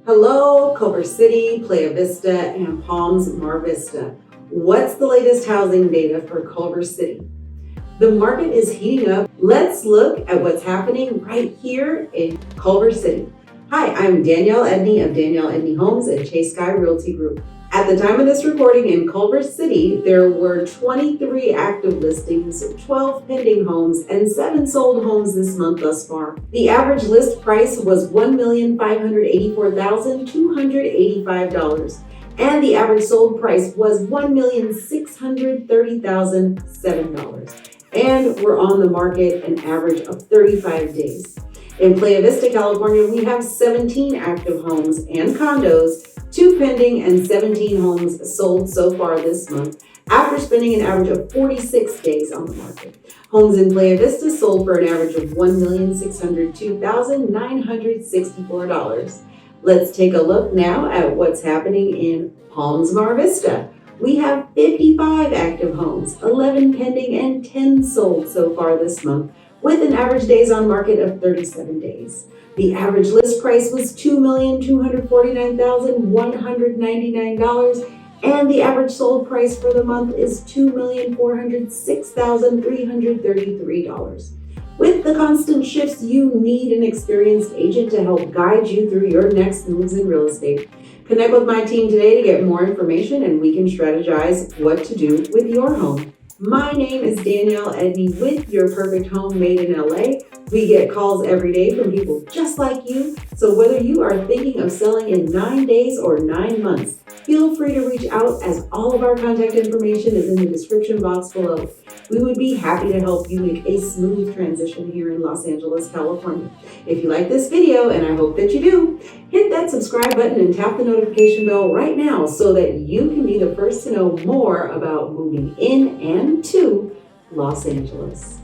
Hello, Culver City, Playa Vista, and Palms Mar Vista. What's the latest housing data for Culver City? The market is heating up. Let's look at what's happening right here in Culver City. Hi, I'm Danielle Edney of Danielle Edney Homes and Chase Sky Realty Group. At the time of this recording in Culver City, there were 23 active listings, 12 pending homes, and 7 sold homes this month thus far. The average list price was $1,584,285, and the average sold price was $1,630,007. And we're on the market an average of 35 days. In Playa Vista, California, we have 17 active homes and condos, 2 pending, and 17 homes sold so far this month, after spending an average of 46 days on the market. Homes in Playa Vista sold for an average of $1,602,964. Let's take a look now at what's happening in Palms Mar Vista. We have 55 active homes, 11 pending, and 10 sold so far this month, with an average days on market of 37 days. The average list price was $2,249,199, and the average sold price for the month is $2,406,333. With the constant shifts, you need an experienced agent to help guide you through your next moves in real estate. Connect with my team today to get more information, and we can strategize what to do with your home. My name is Danielle Edney with Your Perfect Home Made in LA. We get calls every day from people just like you. So whether you are thinking of selling in 9 days or 9 months, feel free to reach out, as all of our contact information is in the description box below. We would be happy to help you make a smooth transition here in Los Angeles, California. If you like this video, and I hope that you do, hit that subscribe button and tap the notification bell right now so that you can be the first to know more about moving in and to Los Angeles.